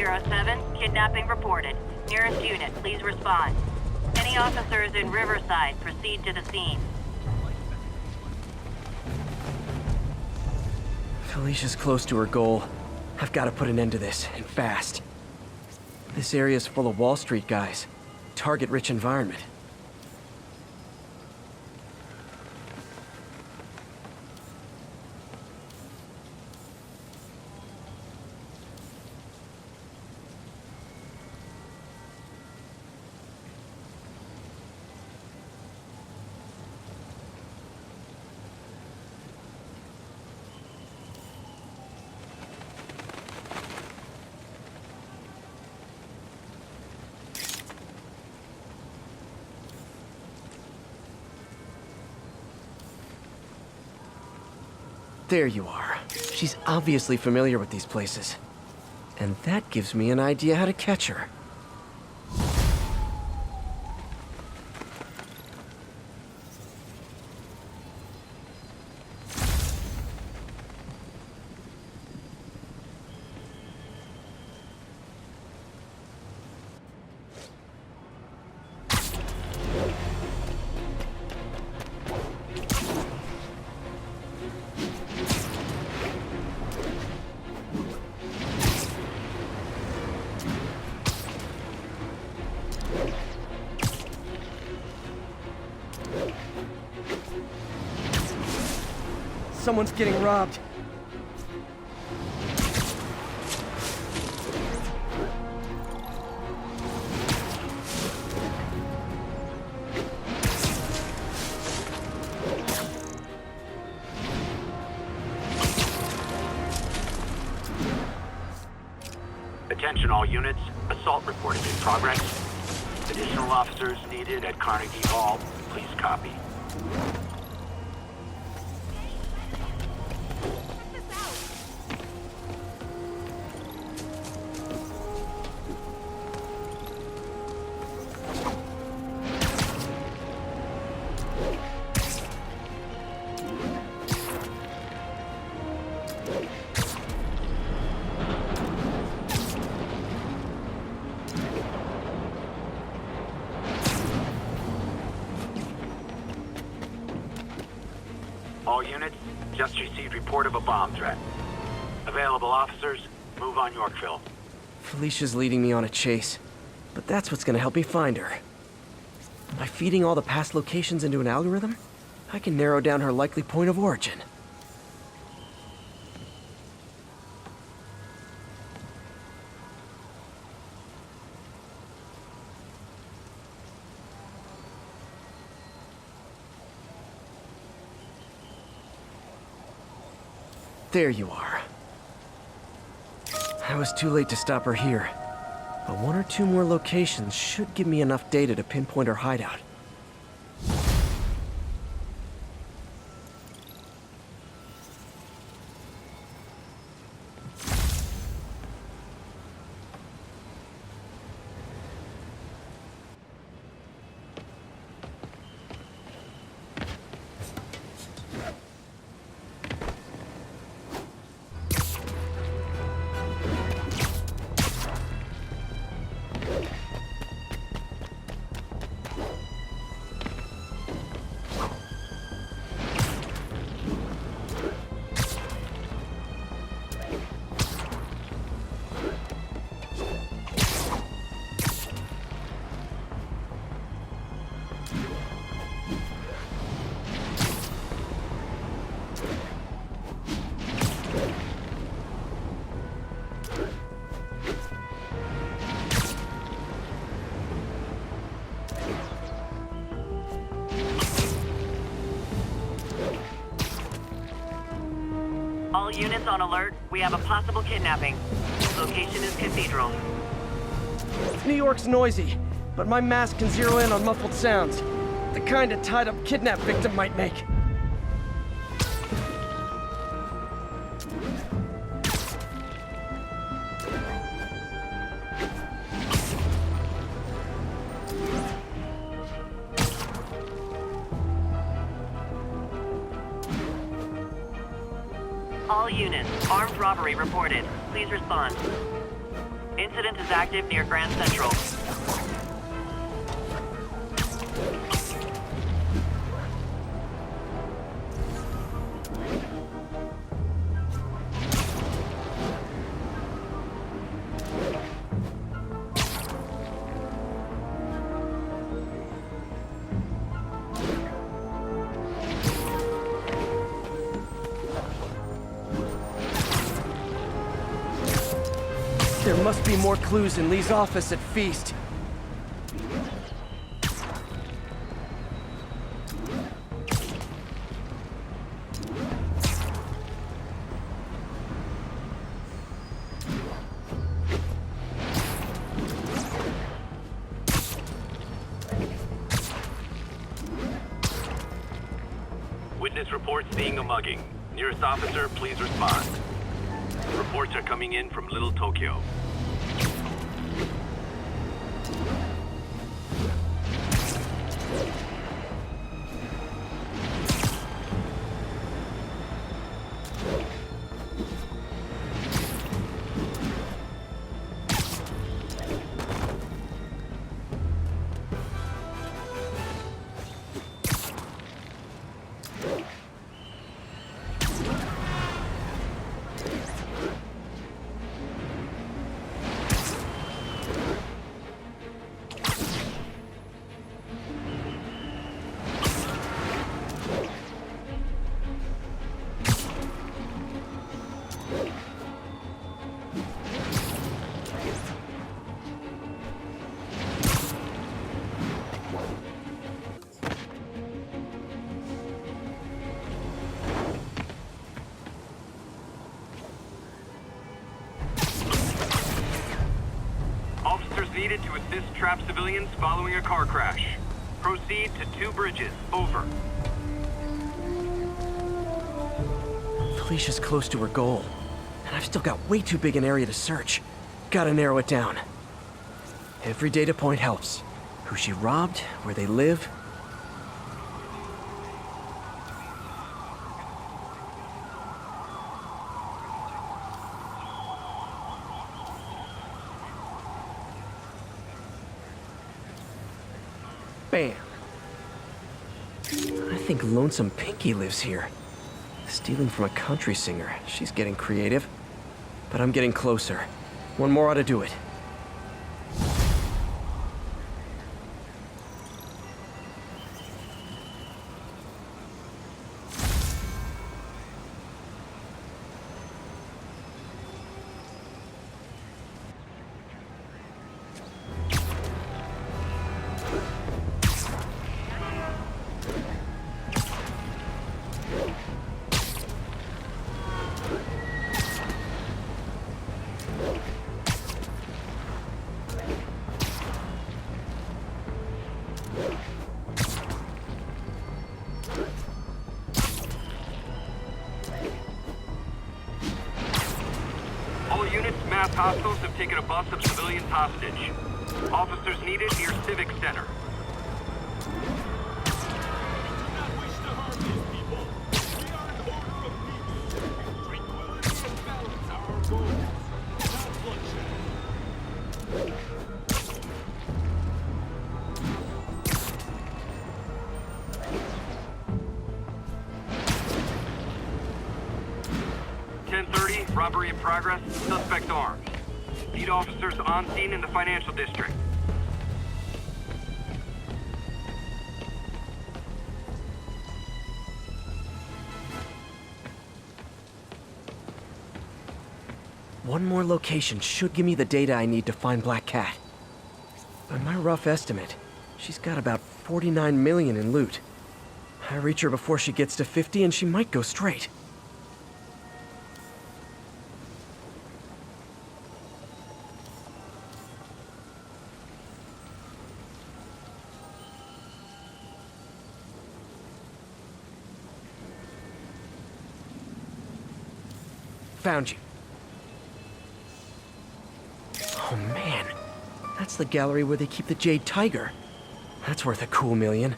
07, kidnapping reported. Nearest unit, please respond. Any officers in Riverside, proceed to the scene. Felicia's close to her goal. I've got to put an end to this, and fast. This area's full of Wall Street guys. Target-rich environment. There you are. She's obviously familiar with these places. And that gives me an idea how to catch her. Someone's getting robbed. Attention all units, assault reported in progress. Additional officers needed at Carnegie Hall. Please copy. All units, just received report of a bomb threat. Available officers, move on Yorkville. Felicia's leading me on a chase, but that's what's gonna help me find her. By feeding all the past locations into an algorithm, I can narrow down her likely point of origin. There you are. I was too late to stop her here, but one or two more locations should give me enough data to pinpoint her hideout. All units on alert. We have a possible kidnapping. Location is Cathedral. New York's noisy, but my mask can zero in on muffled sounds. The kind a tied-up kidnap victim might make. All units, armed robbery reported. Please respond. Incident is active near Grand Central. There must be more clues in Lee's office at Feast. Witness reports seeing a mugging. Nearest officer, please respond. Reports are coming in from Little Tokyo. Needed to assist trapped civilians following a car crash. Proceed to 2 bridges. Over. Felicia's close to her goal, and I've still got way too big an area to search. Gotta narrow it down. Every data point helps. Who she robbed, where they live. Bam. I think Lonesome Pinky lives here. Stealing from a country singer. She's getting creative. But I'm getting closer. One more ought to do it. Mass hostiles have taken a bus of civilians hostage. Officers needed near Civic Center. Robbery in progress, suspect armed. Need officers on scene in the financial district. One more location should give me the data I need to find Black Cat. By my rough estimate, she's got about 49 million in loot. I reach her before she gets to 50 and she might go straight. Found you. Oh man, that's the gallery where they keep the Jade Tiger. That's worth a cool million.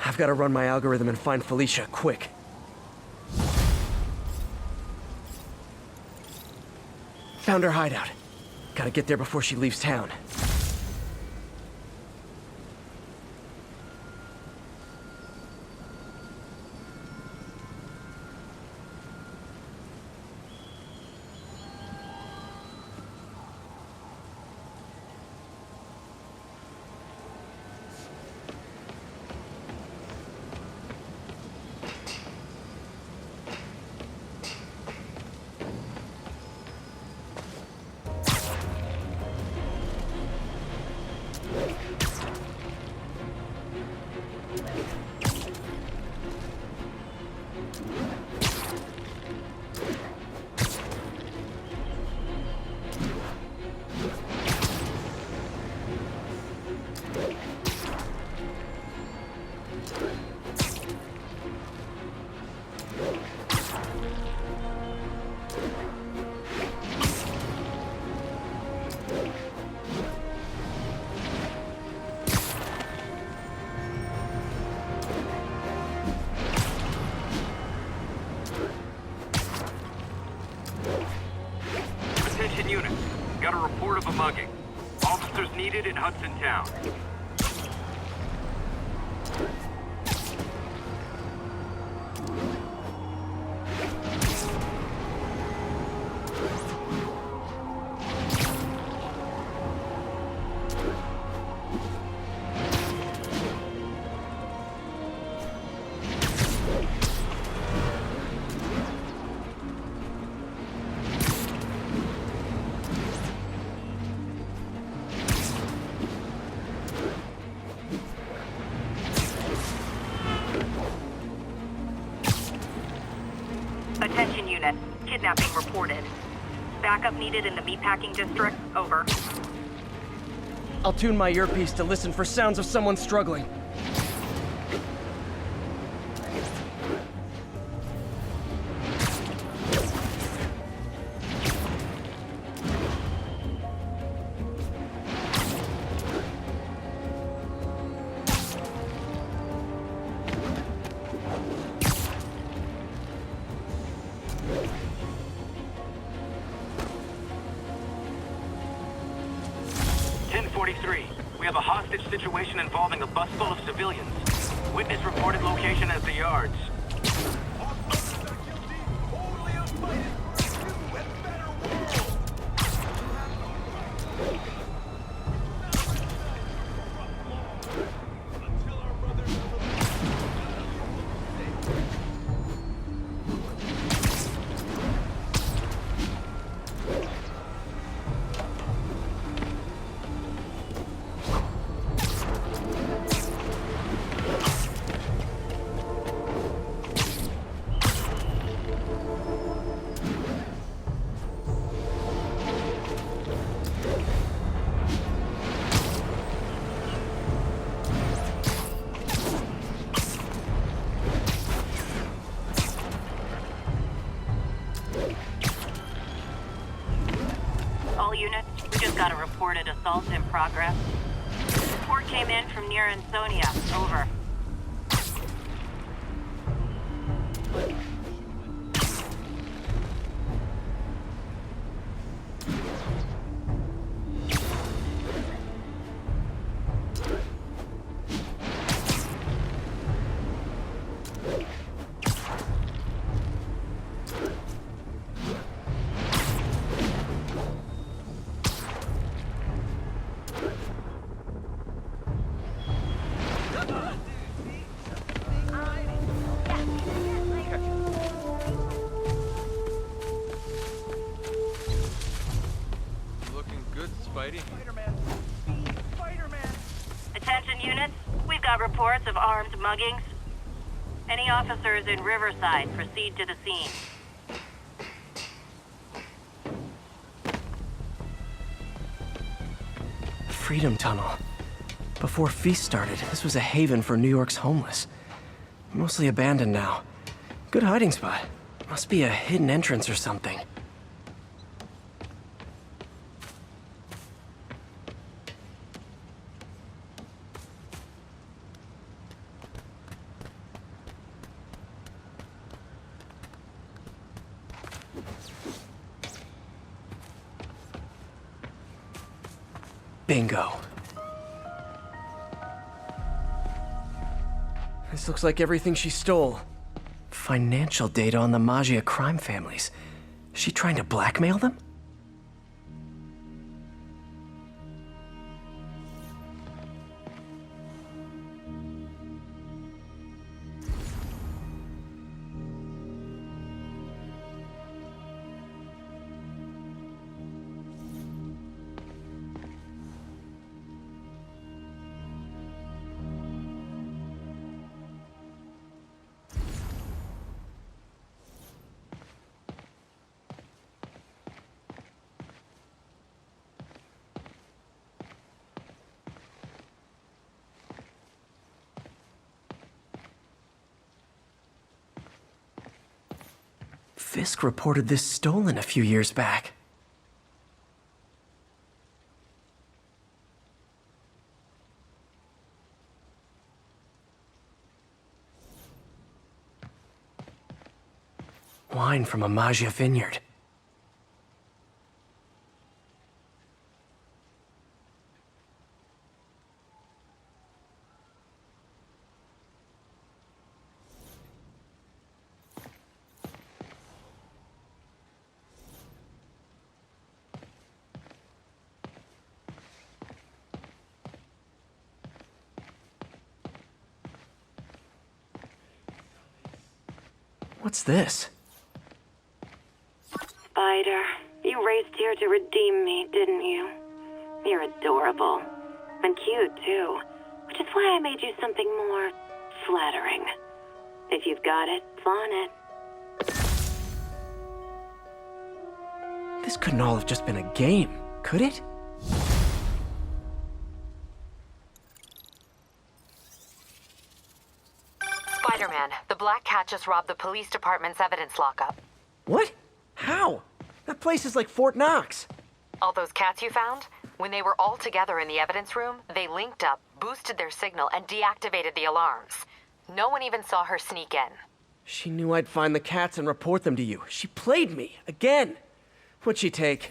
I've got to run my algorithm and find Felicia, quick. Found her hideout. Gotta get there before she leaves town. Attention units. Got a report of a mugging. Officers needed in Hudson Town. Attention unit. Kidnapping reported. Backup needed in the meatpacking district. Over. I'll tune my earpiece to listen for sounds of someone struggling. We have a hostage situation involving a bus full of civilians. Witness reported location as the yards. All units, we just got a reported assault in progress. Report came in from near Ansonia. Over. Attention units, we've got reports of armed muggings. Any officers in Riverside, proceed to the scene. Freedom Tunnel. Before Feast started, this was a haven for New York's homeless. Mostly abandoned now. Good hiding spot. Must be a hidden entrance or something. Bingo. This looks like everything she stole. Financial data on the Maggia crime families. She trying to blackmail them? Fisk reported this stolen a few years back. Wine from a Maggia vineyard. What's this? Spider, you raced here to redeem me, didn't you? You're adorable. And cute, too. Which is why I made you something more flattering. If you've got it, flaunt it. This couldn't all have just been a game, could it? Spider-Man, the Black Cat just robbed the police department's evidence lockup. What? How? That place is like Fort Knox. All those cats you found? When they were all together in the evidence room, they linked up, boosted their signal, and deactivated the alarms. No one even saw her sneak in. She knew I'd find the cats and report them to you. She played me, again. What'd she take?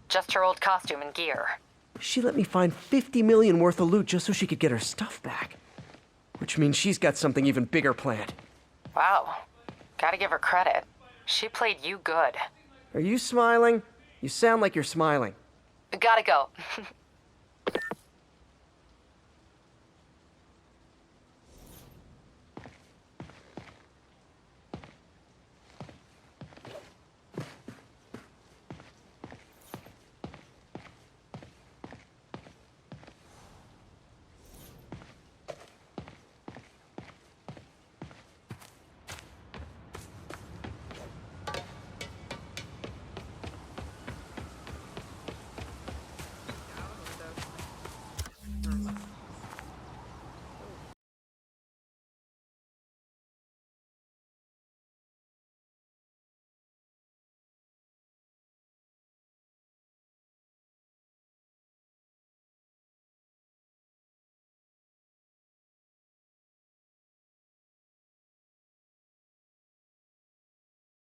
Just her old costume and gear. She let me find 50 million worth of loot just so she could get her stuff back. Which means she's got something even bigger planned. Wow. Gotta give her credit. She played you good. Are you smiling? You sound like you're smiling. Gotta go.